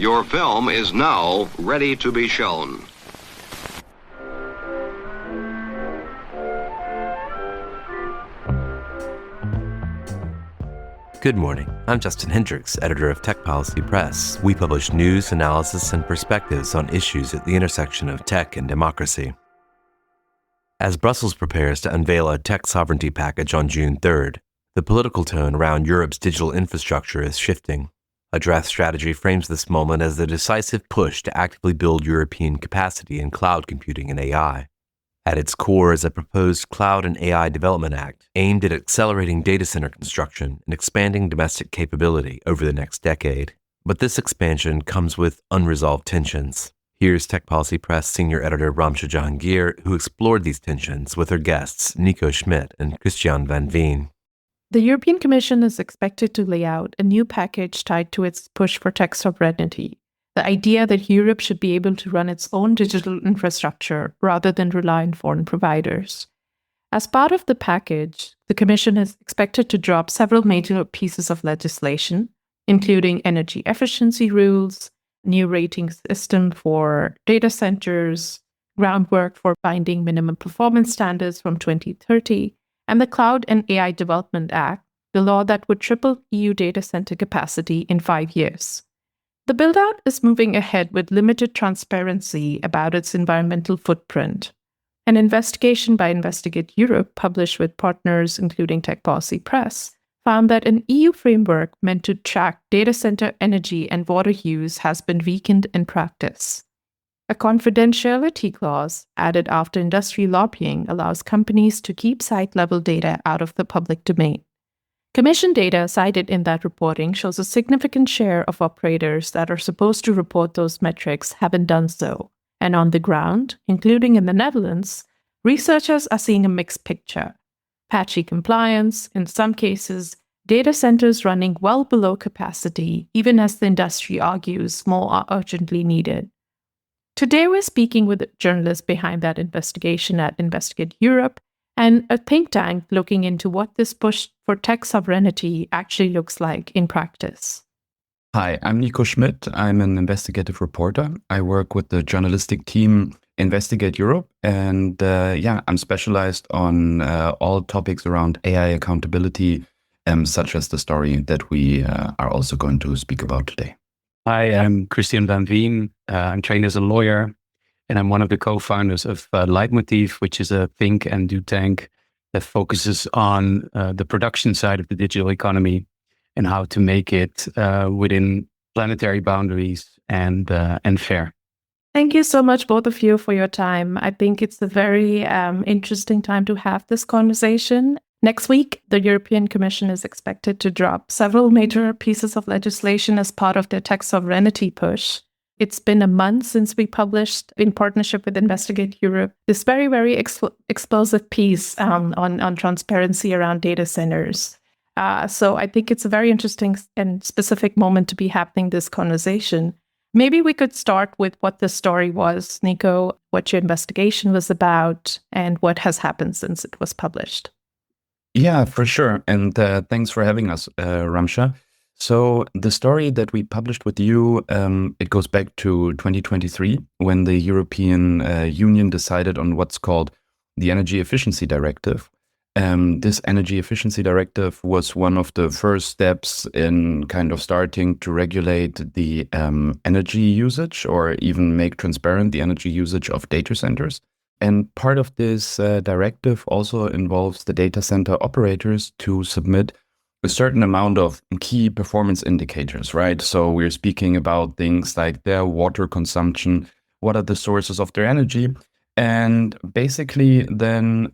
Your film is now ready to be shown. Good morning. I'm Justin Hendricks, editor of Tech Policy Press. We publish news, analysis, and perspectives on issues at the intersection of tech and democracy. As Brussels prepares to unveil a tech sovereignty package on June 3rd, the political tone around Europe's digital infrastructure is shifting. A draft strategy frames this moment as a decisive push to actively build European capacity in cloud computing and AI. At its core is a proposed Cloud and AI Development Act aimed at accelerating data center construction and expanding domestic capability over the next decade. But this expansion comes with unresolved tensions. Here's Tech Policy Press senior editor Ramsha Jahangir, who explored these tensions with her guests Nico Schmidt and Christiaan van Veen. The European Commission is expected to lay out a new package tied to its push for tech sovereignty. The idea that Europe should be able to run its own digital infrastructure rather than rely on foreign providers. As part of the package, the Commission is expected to drop several major pieces of legislation, including energy efficiency rules, new rating system for data centers, groundwork for binding minimum performance standards from 2030, and the Cloud and AI Development Act, the law that would triple EU data center capacity in 5 years. The build-out is moving ahead with limited transparency about its environmental footprint. An investigation by Investigate Europe, published with partners including Tech Policy Press, found that an EU framework meant to track data center energy and water use has been weakened in practice. A confidentiality clause added after industry lobbying allows companies to keep site-level data out of the public domain. Commission data cited in that reporting shows a significant share of operators that are supposed to report those metrics haven't done so. And on the ground, including in the Netherlands, researchers are seeing a mixed picture. Patchy compliance, in some cases, data centers running well below capacity, even as the industry argues more are urgently needed. Today we're speaking with the journalist behind that investigation at Investigate Europe, and a think tank looking into what this push for tech sovereignty actually looks like in practice. Hi, I'm Nico Schmidt. I'm an investigative reporter. I work with the journalistic team Investigate Europe, and I'm specialized on all topics around AI accountability, such as the story that we are also going to speak about today. Hi, I'm Christiaan van Veen. I'm trained as a lawyer, and I'm one of the co-founders of Leitmotiv, which is a think and do tank that focuses on the production side of the digital economy and how to make it within planetary boundaries and fair. Thank you so much, both of you, for your time. I think it's a very interesting time to have this conversation. Next week, the European Commission is expected to drop several major pieces of legislation as part of their tech sovereignty push. It's been a month since we published, in partnership with Investigate Europe, this very, very explosive piece on transparency around data centers. So I think it's a very interesting and specific moment to be having this conversation. Maybe we could start with what the story was, Nico, what your investigation was about, and what has happened since it was published. Yeah, for sure. And thanks for having us, Ramsha. So the story that we published with you, it goes back to 2023, when the European Union decided on what's called the Energy Efficiency Directive. This Energy Efficiency Directive was one of the first steps in kind of starting to regulate the energy usage, or even make transparent the energy usage of data centers. And part of this directive also involves the data center operators to submit a certain amount of key performance indicators, right? So we're speaking about things like their water consumption, what are the sources of their energy. And basically then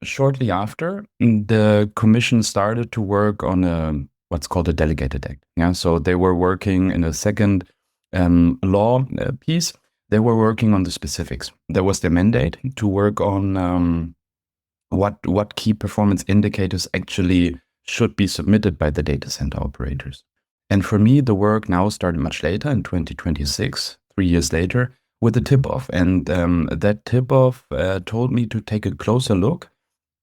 shortly after, the Commission started to work on what's called a delegated act. Yeah, so they were working in a second law piece. They were working on the specifics. That was their mandate, to work on what key performance indicators actually should be submitted by the data center operators. And for me, the work now started much later, in 2026, 3 years later, with a tip-off. And that tip-off told me to take a closer look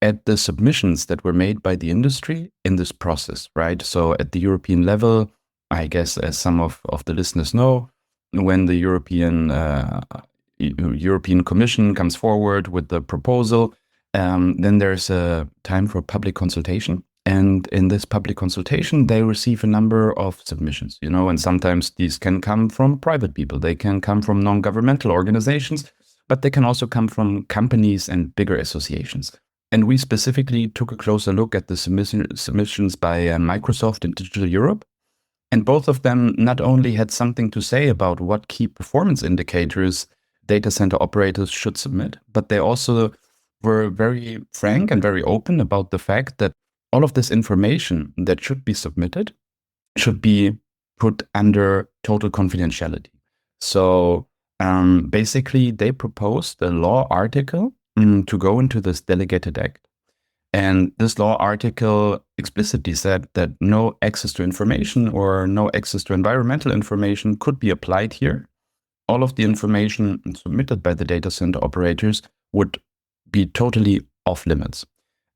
at the submissions that were made by the industry in this process, right? So at the European level, I guess, as some of the listeners know, when the European Commission comes forward with the proposal, then there's a time for public consultation. And in this public consultation, they receive a number of submissions, and sometimes these can come from private people. They can come from non-governmental organizations, but they can also come from companies and bigger associations. And we specifically took a closer look at the submissions by Microsoft and Digital Europe. And both of them not only had something to say about what key performance indicators data center operators should submit, but they also were very frank and very open about the fact that all of this information that should be submitted should be put under total confidentiality. So basically, they proposed a law article to go into this delegated act. And this law article explicitly said that no access to information or no access to environmental information could be applied here. All of the information submitted by the data center operators would be totally off limits.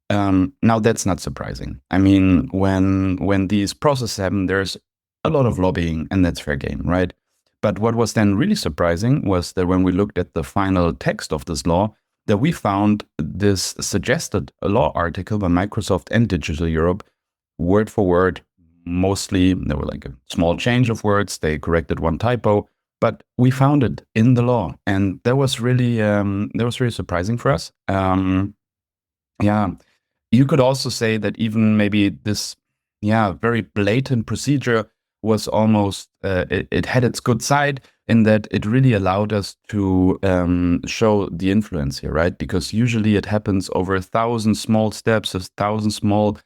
Now, that's not surprising. I mean, when these processes happen, there's a lot of lobbying, and that's fair game, right? But what was then really surprising was that when we looked at the final text of this law, that we found this suggested law article by Microsoft and Digital Europe, word for word. Mostly, there were like a small change of words. They corrected one typo, but we found it in the law, and that was really surprising for us. Yeah. You could also say that even maybe this, very blatant procedure was almost, it had its good side in that it really allowed us to show the influence here, right? Because usually it happens over 1,000 small steps, 1,000 small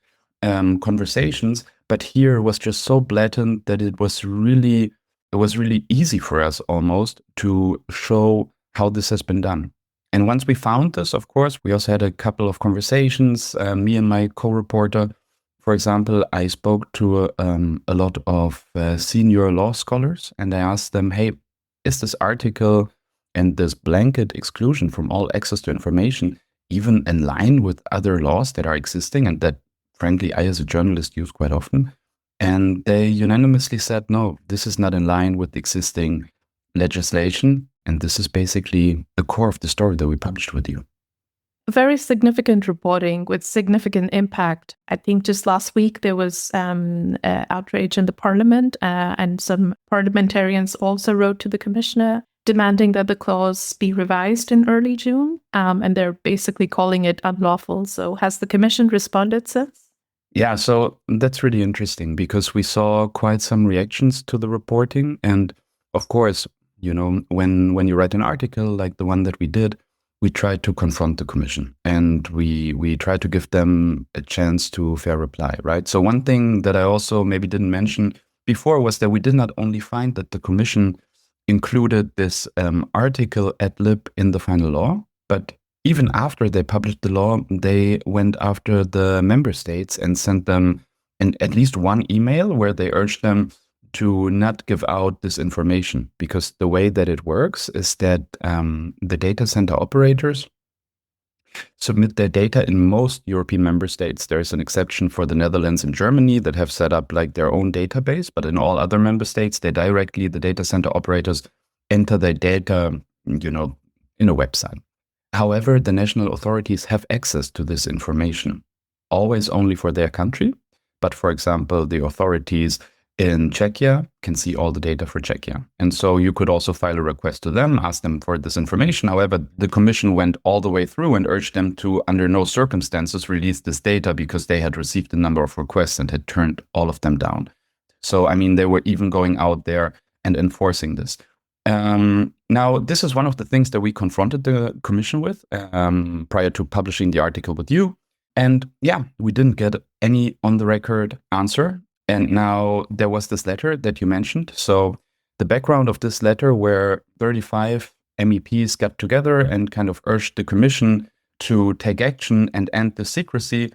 conversations. But here it was just so blatant that it was really easy for us almost to show how this has been done. And once we found this, of course, we also had a couple of conversations. Me and my co-reporter, for example, I spoke to a lot of senior law scholars, and I asked them, hey, is this article and this blanket exclusion from all access to information even in line with other laws that are existing and that, frankly, I as a journalist use quite often? And they unanimously said, no, this is not in line with existing legislation. And this is basically the core of the story that we published with you. Very significant reporting with significant impact. I think just last week there was outrage in the parliament, and some parliamentarians also wrote to the commissioner demanding that the clause be revised in early June, and they're basically calling it unlawful. So has the commission responded since? Yeah, so that's really interesting because we saw quite some reactions to the reporting. And of course, when you write an article like the one that we did, we try to confront the commission and we try to give them a chance to fair reply, right? So one thing that I also maybe didn't mention before was that we did not only find that the commission included this article ad lib in the final law, but even after they published the law, they went after the member states and sent them at least one email where they urged them to not give out this information, because the way that it works is that the data center operators submit their data in most European member states. There's an exception for the Netherlands and Germany that have set up like their own database, but in all other member states, the data center operators enter their data, in a website. However, the national authorities have access to this information, always only for their country. But for example, the authorities in Czechia can see all the data for Czechia. And so you could also file a request to them, ask them for this information. However, the commission went all the way through and urged them to, under no circumstances, release this data because they had received a number of requests and had turned all of them down. So, I mean, they were even going out there and enforcing this. Now, this is one of the things that we confronted the commission with prior to publishing the article with you. And yeah, we didn't get any on-the-record answer. And now there was this letter that you mentioned. So the background of this letter, where 35 MEPs got together and kind of urged the commission to take action and end the secrecy,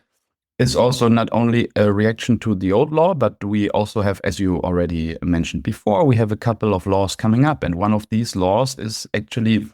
is also not only a reaction to the old law, but we also have, as you already mentioned before, we have a couple of laws coming up. And one of these laws is actually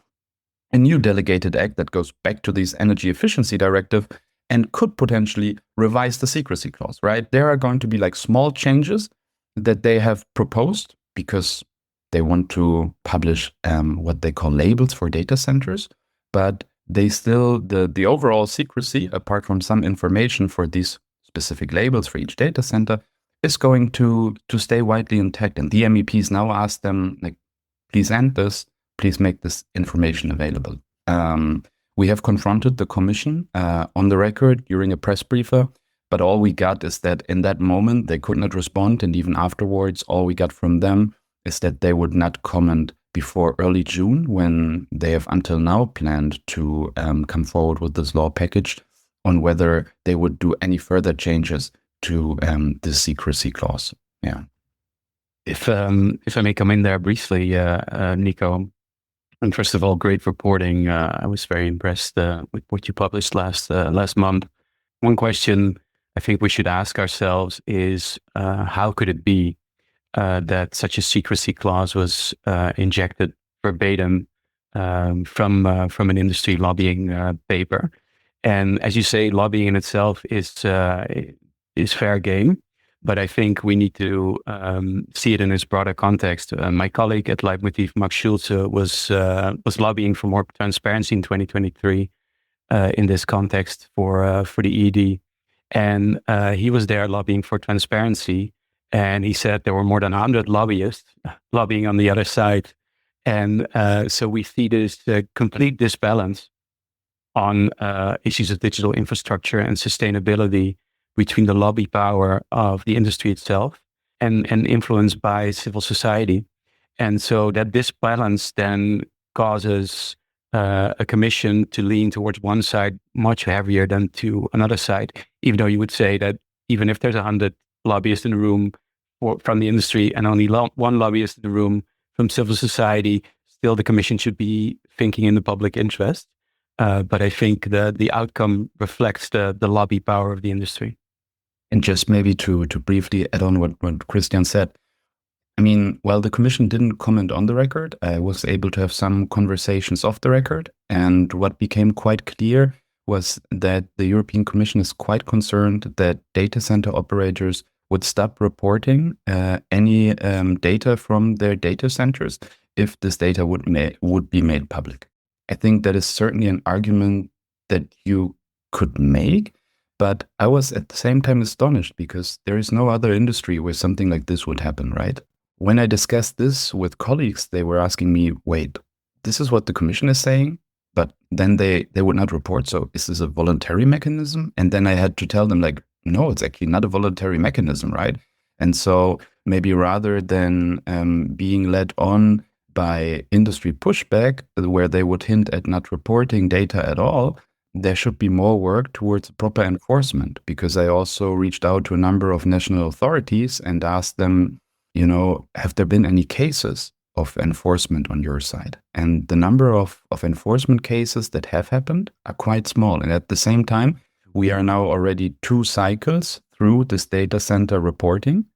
a new delegated act that goes back to this energy efficiency directive and could potentially revise the secrecy clause, right? There are going to be like small changes, that they have proposed because they want to publish what they call labels for data centers, but they still, the overall secrecy, apart from some information for these specific labels for each data center, is going to stay widely intact. And the MEPs now ask them, like, please end this, please make this information available. We have confronted the commission on the record during a press briefer, but all we got is that in that moment they could not respond, and even afterwards all we got from them is that they would not comment before early June, when they have until now planned to come forward with this law package on whether they would do any further changes to the secrecy clause. Yeah. If I may come in there briefly, Nico, and first of all, great reporting. I was very impressed with what you published last month. One question I think we should ask ourselves is how could it be that such a secrecy clause was injected verbatim from an industry lobbying paper? And as you say, lobbying in itself is fair game. But I think we need to see it in its broader context. My colleague at Leitmotiv, Max Schulze, was lobbying for more transparency in 2023 in this context for the EED. And he was there lobbying for transparency. And he said there were more than 100 lobbyists lobbying on the other side. And so we see this complete disbalance on issues of digital infrastructure and sustainability between the lobby power of the industry itself and influenced by civil society. And so that this balance then causes a commission to lean towards one side much heavier than to another side, even though you would say that even if there's 100 lobbyists in the room from the industry and only one lobbyist in the room from civil society, still the commission should be thinking in the public interest. But I think the outcome reflects the lobby power of the industry. And just maybe to briefly add on what Christiaan said, I mean, while the commission didn't comment on the record, I was able to have some conversations off the record. And what became quite clear was that the European Commission is quite concerned that data center operators would stop reporting any data from their data centers if this data would be made public. I think that is certainly an argument that you could make. But I was at the same time astonished because there is no other industry where something like this would happen, right? When I discussed this with colleagues, they were asking me, wait, this is what the commission is saying, but then they would not report. So is this a voluntary mechanism? And then I had to tell them, like, no, it's actually not a voluntary mechanism, right? And so maybe rather than being led on by industry pushback, where they would hint at not reporting data at all, there should be more work towards proper enforcement, because I also reached out to a number of national authorities and asked them, you know, have there been any cases of enforcement on your side? And the number of enforcement cases that have happened are quite small. And at the same time, we are now already 2 cycles through this data center reporting.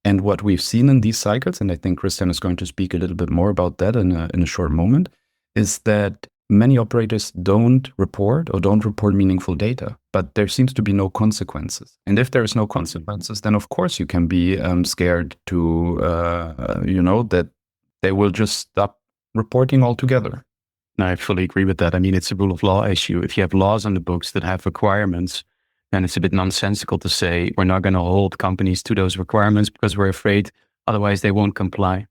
And what we've seen in these cycles, and I think Christiaan is going to speak a little bit more about that in a short moment, is that many operators don't report meaningful data, but there seems to be no consequences. And if there is no consequences, then of course you can be scared to, that they will just stop reporting altogether. No, I fully agree with that. I mean, it's a rule of law issue. If you have laws on the books that have requirements, then it's a bit nonsensical to say we're not going to hold companies to those requirements because we're afraid otherwise they won't comply.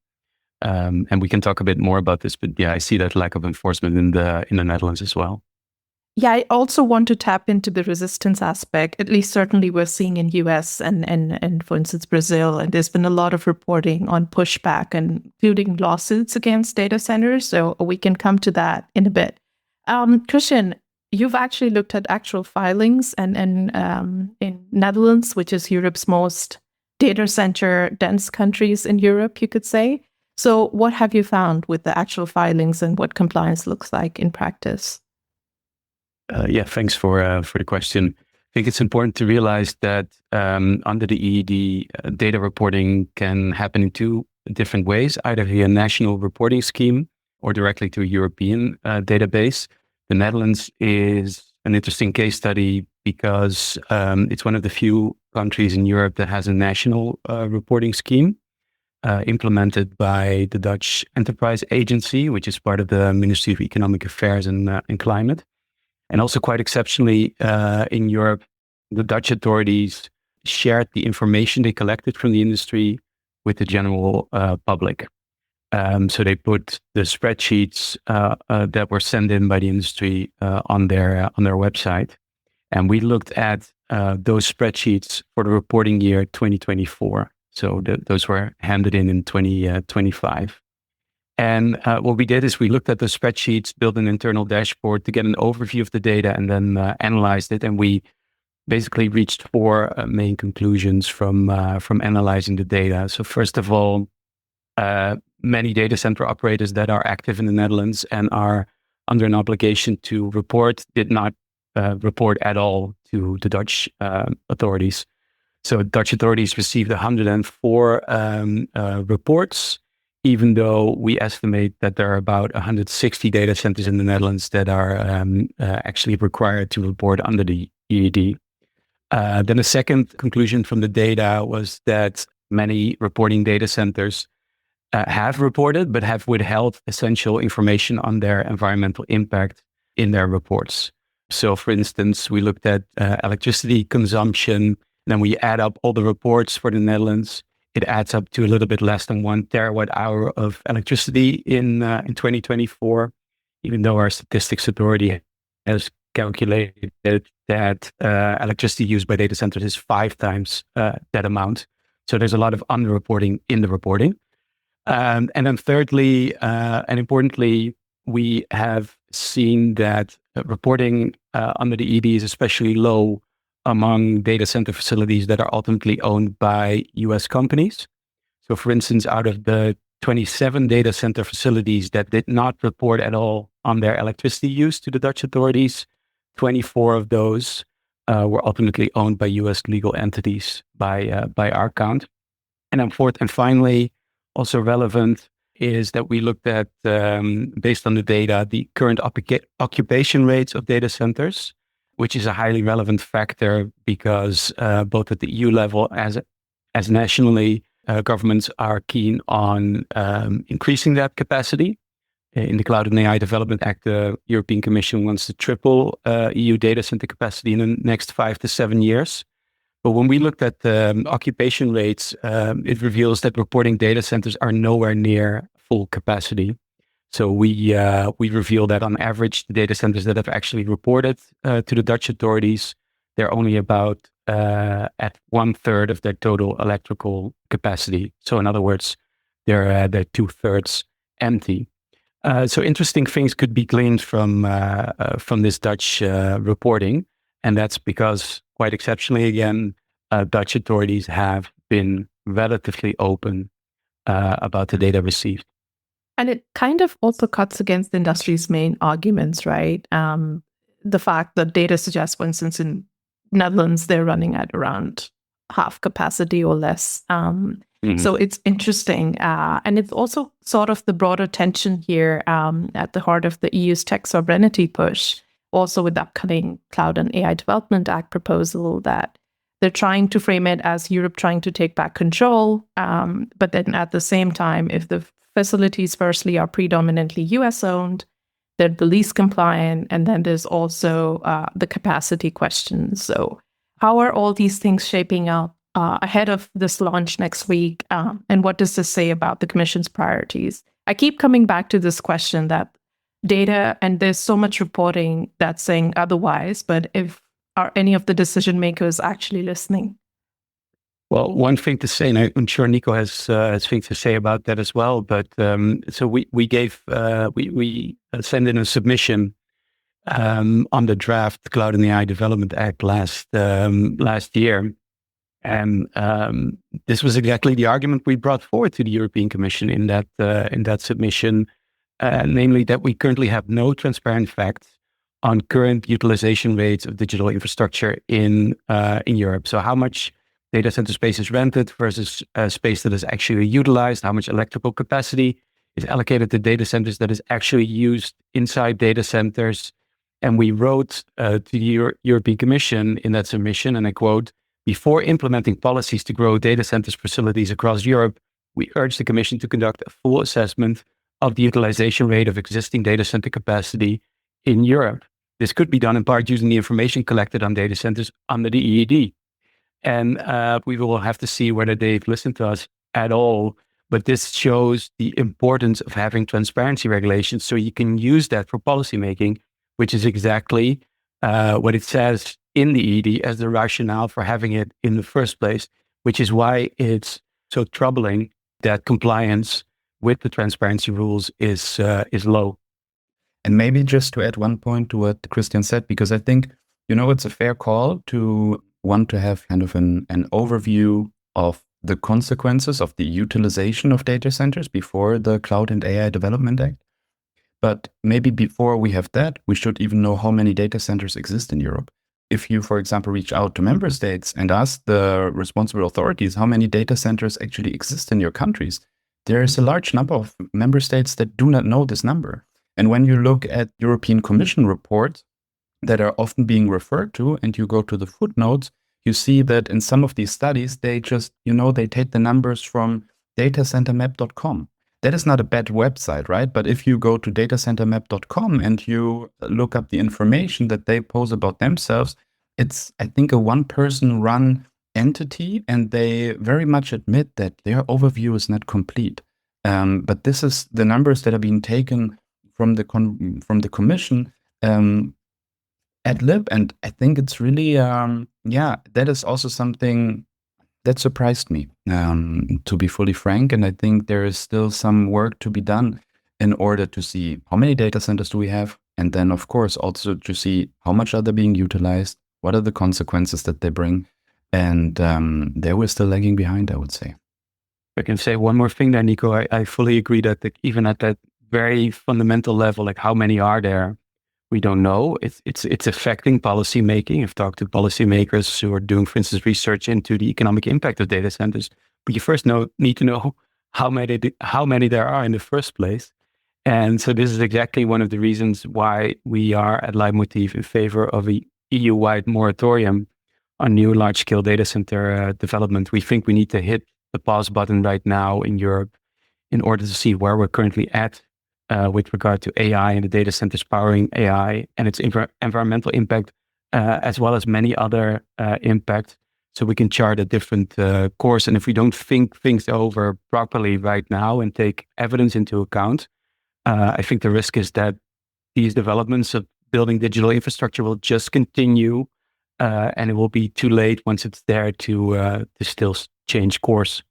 And we can talk a bit more about this, but yeah, I see that lack of enforcement in the Netherlands as well. Yeah, I also want to tap into the resistance aspect. At least certainly we're seeing in US and for instance, Brazil, and there's been a lot of reporting on pushback, and including lawsuits against data centers. So we can come to that in a bit. Christiaan, you've actually looked at actual filings and in Netherlands, which is Europe's most data center dense countries in Europe, you could say. So what have you found with the actual filings and what compliance looks like in practice? Yeah, thanks for the question. I think it's important to realize that under the EED, data reporting can happen in 2 different ways, either via a national reporting scheme or directly to a European database. The Netherlands is an interesting case study because it's one of the few countries in Europe that has a national reporting scheme implemented by the Dutch Enterprise Agency, which is part of the Ministry of Economic Affairs and Climate. And also quite exceptionally in Europe, the Dutch authorities shared the information they collected from the industry with the general public. So they put the spreadsheets that were sent in by the industry on their website. And we looked at those spreadsheets for the reporting year 2024. So those were handed in 2025. And what we did is we looked at the spreadsheets, built an internal dashboard to get an overview of the data, and then analyzed it. And we basically reached four main conclusions from analyzing the data. So first of all, many data center operators that are active in the Netherlands and are under an obligation to report did not report at all to the Dutch authorities. So Dutch authorities received 104 reports, even though we estimate that there are about 160 data centers in the Netherlands that are actually required to report under the EED. Then a second conclusion from the data was that many reporting data centers have reported, but have withheld essential information on their environmental impact in their reports. So for instance, we looked at electricity consumption, then we add up all the reports for the Netherlands. It adds up to a little bit less than 1 terawatt hour of electricity in 2024, even though our statistics authority has calculated that electricity used by data centers is 5 times that amount. So there's a lot of underreporting in the reporting. And then thirdly, and importantly, we have seen that reporting under the ED is especially low among data center facilities that are ultimately owned by US companies. So for instance, out of the 27 data center facilities that did not report at all on their electricity use to the Dutch authorities, 24 of those were ultimately owned by US legal entities by our count. And then fourth and finally, also relevant is that we looked at, based on the data, the current occupation rates of data centers, which is a highly relevant factor because both at the EU level as nationally, governments are keen on increasing that capacity. In the Cloud and AI Development Act, the European Commission wants to triple EU data center capacity in the next 5 to 7 years. But when we looked at the occupation rates, it reveals that reporting data centers are nowhere near full capacity. So we reveal that on average, the data centers that have actually reported to the Dutch authorities, they're only about at 1/3 of their total electrical capacity. So in other words, they're 2/3 empty. So interesting things could be gleaned from this Dutch reporting, and that's because, quite exceptionally again, Dutch authorities have been relatively open about the data received. And it kind of also cuts against the industry's main arguments, right? The fact that data suggests, for instance, in Netherlands, they're running at around half capacity or less. So it's interesting. And it's also sort of the broader tension here at the heart of the EU's tech sovereignty push, also with the upcoming Cloud and AI Development Act proposal, that they're trying to frame it as Europe trying to take back control. But then at the same time, if the facilities firstly are predominantly US owned, they're the least compliant, and then there's also the capacity question. So how are all these things shaping up ahead of this launch next week? And what does this say about the Commission's priorities? I keep coming back to this question that data, and there's so much reporting that's saying otherwise, but are any of the decision makers actually listening? Well, one thing to say, and I'm sure Nico has things to say about that as well. But so we sent in a submission on the draft Cloud and AI Development Act last year, and this was exactly the argument we brought forward to the European Commission in that submission, namely that we currently have no transparent facts on current utilization rates of digital infrastructure in Europe. So how much data center space is rented versus space that is actually utilized, how much electrical capacity is allocated to data centers that is actually used inside data centers. And we wrote to the European Commission in that submission, and I quote, Before implementing policies to grow data centers facilities across Europe, we urge the Commission to conduct a full assessment of the utilization rate of existing data center capacity in Europe. This could be done in part using the information collected on data centers under the EED. And we will have to see whether they've listened to us at all. But this shows the importance of having transparency regulations so you can use that for policymaking, which is exactly what it says in the EED as the rationale for having it in the first place, which is why it's so troubling that compliance with the transparency rules is low. And maybe just to add one point to what Christiaan said, because I think, it's a fair call to want to have kind of an overview of the consequences of the utilization of data centers before the Cloud and AI Development Act. But maybe before we have that, we should even know how many data centers exist in Europe. If you, for example, reach out to member states and ask the responsible authorities how many data centers actually exist in your countries, there is a large number of member states that do not know this number. And when you look at European Commission reports that are often being referred to, and you go to the footnotes, you see that in some of these studies, they just, they take the numbers from datacentermap.com. That is not a bad website, right? But if you go to datacentermap.com and you look up the information that they post about themselves, it's, I think, a one-person run entity, and they very much admit that their overview is not complete. But this is the numbers that are being taken from the Commission ad lib, and I think it's really, that is also something that surprised me, to be fully frank. And I think there is still some work to be done in order to see how many data centers do we have, and then of course also to see how much are they being utilized, what are the consequences that they bring, and there we're still lagging behind, I would say. I can say one more thing there, Nico. I fully agree that even at that very fundamental level, like how many are there, we don't know. It's affecting policy making. I've talked to policymakers who are doing, for instance, research into the economic impact of data centers. But you first need to know how many there are in the first place. And so this is exactly one of the reasons why we are at Leitmotiv in favor of a EU-wide moratorium on new large-scale data center development. We think we need to hit the pause button right now in Europe in order to see where we're currently at with regard to AI and the data centers powering AI and its environmental impact, as well as many other impacts. So we can chart a different course. And if we don't think things over properly right now and take evidence into account, I think the risk is that these developments of building digital infrastructure will just continue, and it will be too late once it's there to still change course.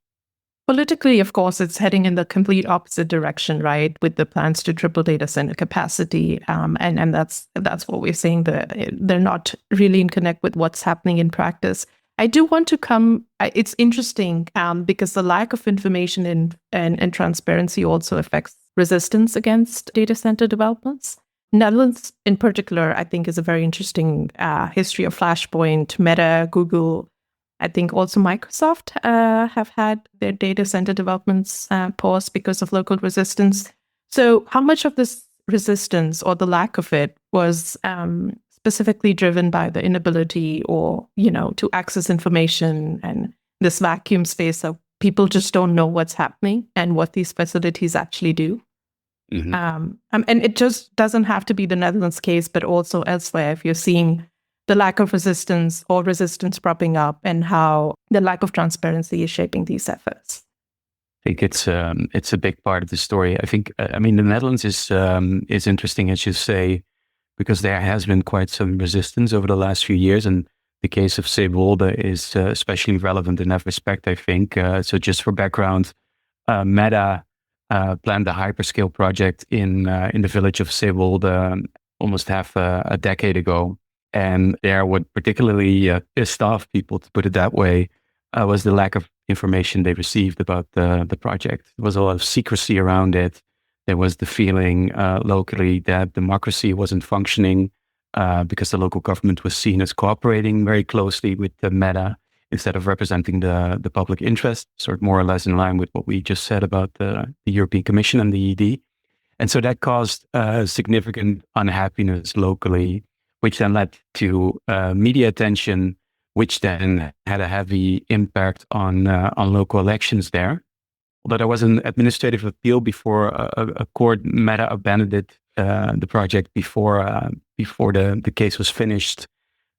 Politically, of course, it's heading in the complete opposite direction, right? With the plans to triple data center capacity, and that's what we're saying. They're not really in connect with what's happening in practice. I do want to come. It's interesting because the lack of information and transparency also affects resistance against data center developments. Netherlands, in particular, I think is a very interesting history of Flashpoint, Meta, Google. I think also Microsoft have had their data center developments paused because of local resistance. So how much of this resistance or the lack of it was specifically driven by the inability or, to access information and this vacuum space of people just don't know what's happening and what these facilities actually do? Mm-hmm. And it just doesn't have to be the Netherlands case, but also elsewhere, if you're seeing the lack of resistance or resistance propping up and how the lack of transparency is shaping these efforts. I think it's a big part of the story. I think, the Netherlands is interesting, as you say, because there has been quite some resistance over the last few years. And the case of Zeewolde is especially relevant in that respect, I think. So just for background, Meta planned a hyperscale project in the village of Zeewolde almost half a decade ago. And there, what particularly pissed off people, to put it that way, was the lack of information they received about the project. There was a lot of secrecy around it. There was the feeling locally that democracy wasn't functioning because the local government was seen as cooperating very closely with the Meta instead of representing the public interest, sort of more or less in line with what we just said about the European Commission and the EED. And so that caused significant unhappiness locally, which then led to media attention, which then had a heavy impact on local elections there. Although there was an administrative appeal before a court matter abandoned it, the project before the case was finished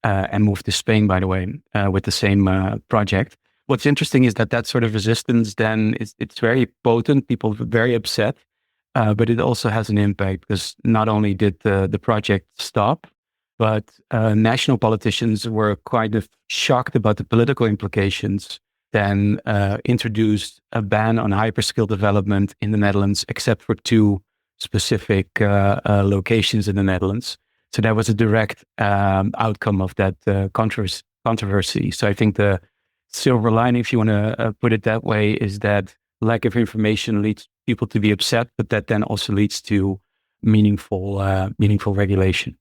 and moved to Spain, by the way, with the same project. What's interesting is that sort of resistance then it's very potent. People are very upset, but it also has an impact because not only did the project stop, but national politicians were kind of shocked about the political implications, then introduced a ban on hyperscale development in the Netherlands, except for two specific locations in the Netherlands. So that was a direct outcome of that controversy. So I think the silver lining, if you want to put it that way, is that lack of information leads people to be upset, but that then also leads to meaningful regulation.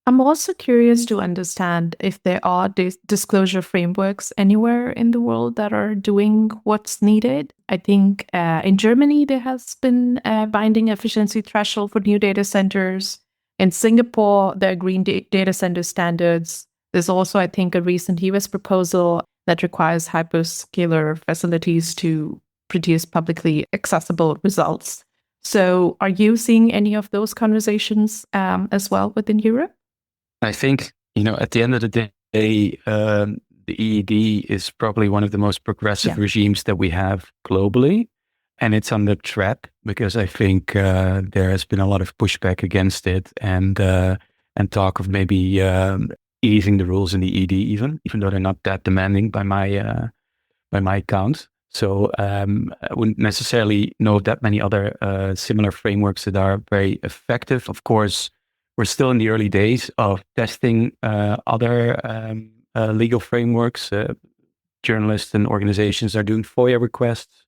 I'm also curious to understand if there are disclosure frameworks anywhere in the world that are doing what's needed. I think in Germany, there has been a binding efficiency threshold for new data centers. In Singapore, there are green data center standards. There's also, I think, a recent US proposal that requires hyperscaler facilities to produce publicly accessible results. So are you seeing any of those conversations as well within Europe? I think, at the end of the day, the EED is probably one of the most progressive regimes that we have globally. And it's under threat because I think there has been a lot of pushback against it and talk of maybe easing the rules in the EED even though they're not that demanding by my count. So I wouldn't necessarily know of that many other similar frameworks that are very effective. Of course, we're still in the early days of testing other legal frameworks. Journalists and organizations are doing FOIA requests.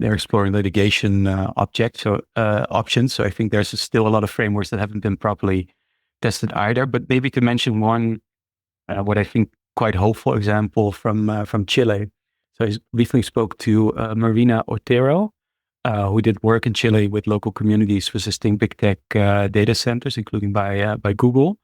They're exploring litigation options. So I think there's still a lot of frameworks that haven't been properly tested either. But maybe to mention one, what I think quite hopeful example from Chile. So I recently spoke to Marina Otero, who did work in Chile with local communities resisting big tech data centers, including by Google.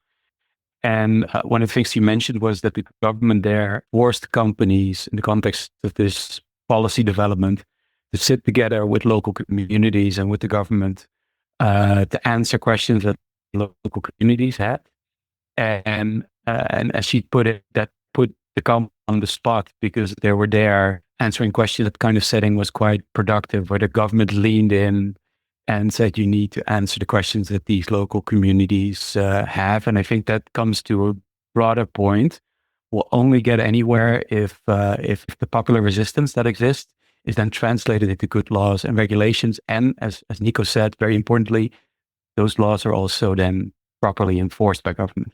And one of the things you mentioned was that the government there forced companies in the context of this policy development to sit together with local communities and with the government to answer questions that local communities had. And as she put it, that put the company on the spot because they were there answering questions. That kind of setting was quite productive, where the government leaned in and said, you need to answer the questions that these local communities have. And I think that comes to a broader point. We'll only get anywhere if the popular resistance that exists is then translated into good laws and regulations. And as Nico said, very importantly, those laws are also then properly enforced by government.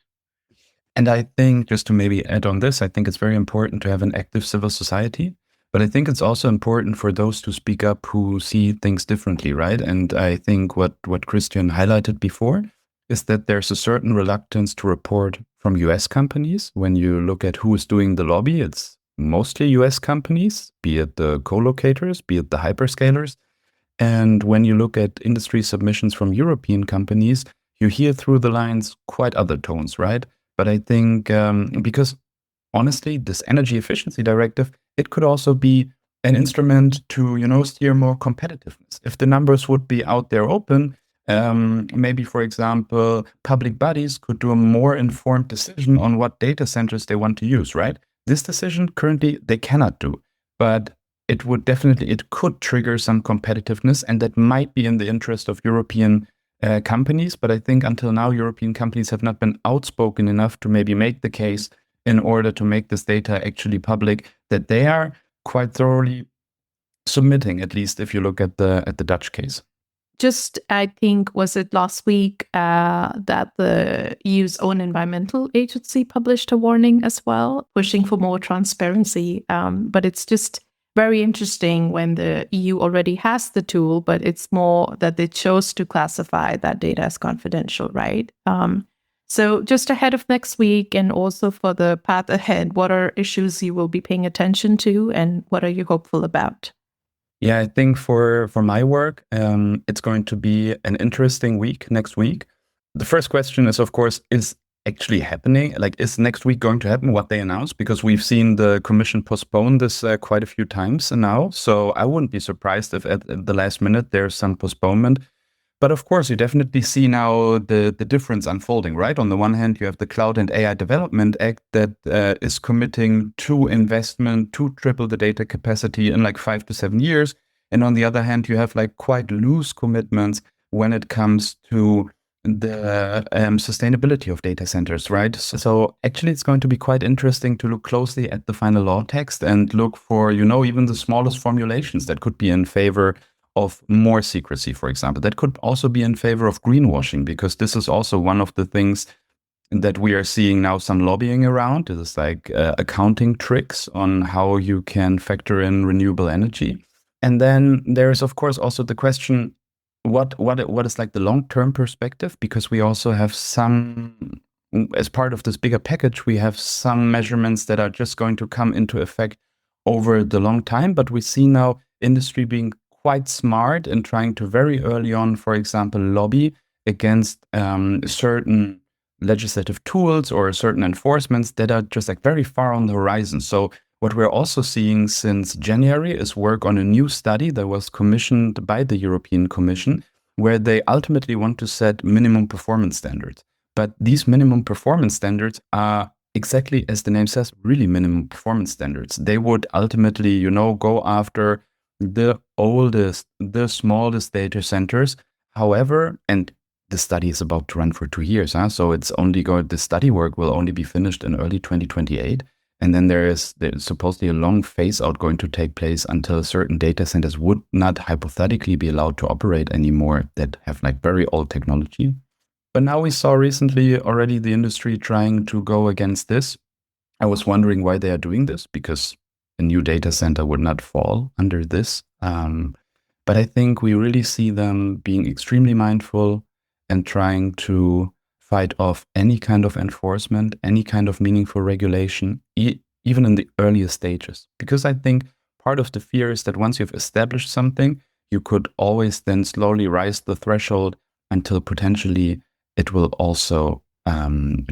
And I think, just to maybe add on this, I think it's very important to have an active civil society. But I think it's also important for those to speak up who see things differently, right? And I think what Christiaan highlighted before is that there's a certain reluctance to report from US companies. When you look at who is doing the lobby, it's mostly US companies, be it the co-locators, be it the hyperscalers. And when you look at industry submissions from European companies, you hear through the lines quite other tones, right? But I think because honestly, this energy efficiency directive, it could also be an instrument to, steer more competitiveness. If the numbers would be out there open, maybe, for example, public bodies could do a more informed decision on what data centers they want to use, right? This decision currently they cannot do, but it could trigger some competitiveness, and that might be in the interest of European companies. But I think until now, European companies have not been outspoken enough to maybe make the case in order to make this data actually public, that they are quite thoroughly submitting, at least if you look at the Dutch case. Just, I think, was it last week that the EU's own environmental agency published a warning as well, pushing for more transparency. But it's just very interesting when the EU already has the tool, but it's more that they chose to classify that data as confidential, right? So just ahead of next week and also for the path ahead, what are issues you will be paying attention to and what are you hopeful about? Yeah, I think for my work, it's going to be an interesting week next week. The first question is, of course, is actually happening? Like, is next week going to happen what they announced? Because we've seen the commission postpone this quite a few times now. So I wouldn't be surprised if at the last minute there's some postponement. But of course, you definitely see now the difference unfolding, right? On the one hand, you have the Cloud and AI Development Act that is committing to investment to triple the data capacity in like 5 to 7 years. And on the other hand, you have like quite loose commitments when it comes to the sustainability of data centers, right? So actually, it's going to be quite interesting to look closely at the final law text and look for, even the smallest formulations that could be in favor of more secrecy, for example. That could also be in favor of greenwashing, because this is also one of the things that we are seeing now some lobbying around. It is like accounting tricks on how you can factor in renewable energy. And then there is, of course, also the question, what is like the long-term perspective? Because we also have some, as part of this bigger package, we have some measurements that are just going to come into effect over the long time. But we see now industry being quite smart in trying to very early on, for example, lobby against certain legislative tools or certain enforcements that are just like very far on the horizon. So what we're also seeing since January is work on a new study that was commissioned by the European Commission, where they ultimately want to set minimum performance standards. But these minimum performance standards are exactly as the name says, really minimum performance standards. They would ultimately, go after the oldest, the smallest data centers. However, and the study is about to run for 2 years, so the study work will only be finished in early 2028. And then there's supposedly a long phase out going to take place until certain data centers would not hypothetically be allowed to operate anymore that have like very old technology. But now we saw recently already the industry trying to go against this. I was wondering why they are doing this, because a new data center would not fall under this. But I think we really see them being extremely mindful and trying to fight off any kind of enforcement, any kind of meaningful regulation, even in the earliest stages. Because I think part of the fear is that once you've established something, you could always then slowly rise the threshold until potentially it will also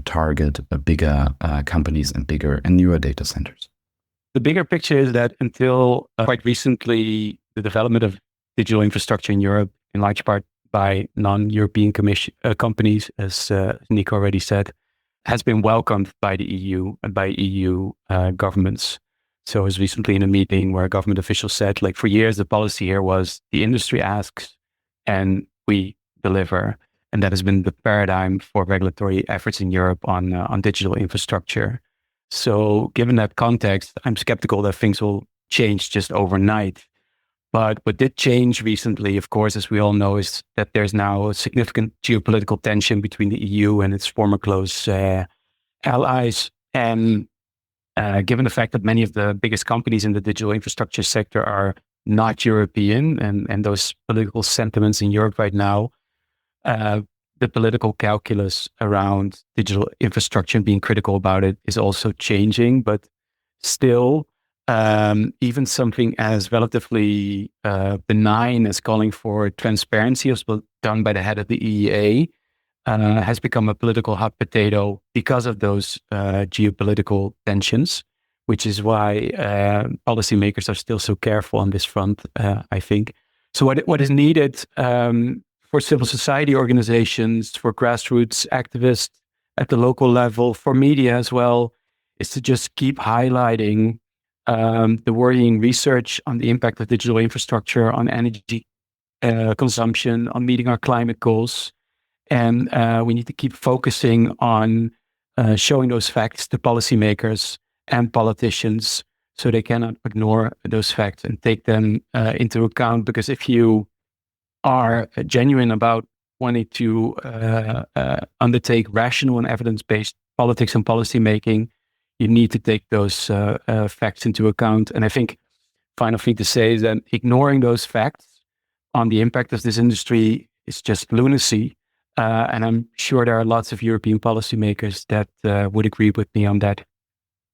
target bigger companies and bigger and newer data centers. The bigger picture is that until quite recently, the development of digital infrastructure in Europe, in large part by non-European companies, as Nico already said, has been welcomed by the EU and by EU governments. So I was recently in a meeting where a government official said, like, for years, the policy here was the industry asks and we deliver. And that has been the paradigm for regulatory efforts in Europe on digital infrastructure. So given that context, I'm skeptical that things will change just overnight. But what did change recently, of course, as we all know, is that there's now a significant geopolitical tension between the EU and its former close allies. And given the fact that many of the biggest companies in the digital infrastructure sector are not European, and those political sentiments in Europe right now, the political calculus around digital infrastructure and being critical about it is also changing. But still, even something as relatively benign as calling for transparency, as was done by the head of the EEA, has become a political hot potato because of those geopolitical tensions, which is why policymakers are still so careful on this front, I think. So what is needed for civil society organizations, for grassroots activists at the local level, for media as well, is to just keep highlighting the worrying research on the impact of digital infrastructure on energy consumption, on meeting our climate goals. And we need to keep focusing on showing those facts to policymakers and politicians so they cannot ignore those facts and take them into account. Because if you are genuine about wanting to undertake rational and evidence-based politics and policymaking, you need to take those facts into account. And I think final thing to say is that ignoring those facts on the impact of this industry is just lunacy. And I'm sure there are lots of European policymakers that would agree with me on that.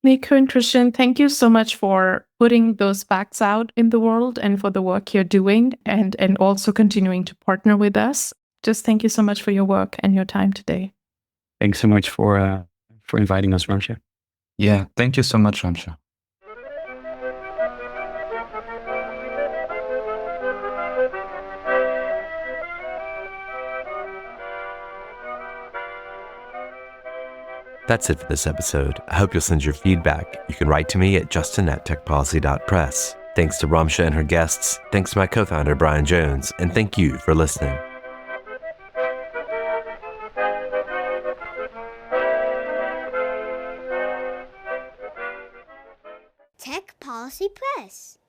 Nico and Christiaan, thank you so much for putting those facts out in the world and for the work you're doing and also continuing to partner with us. Just thank you so much for your work and your time today. Thanks so much for inviting us, Ramsha. Yeah, thank you so much, Ramsha. That's it for this episode. I hope you'll send your feedback. You can write to me at justin@techpolicy.press. Thanks to Ramsha and her guests. Thanks to my co-founder, Brian Jones. And thank you for listening. Tech Policy Press.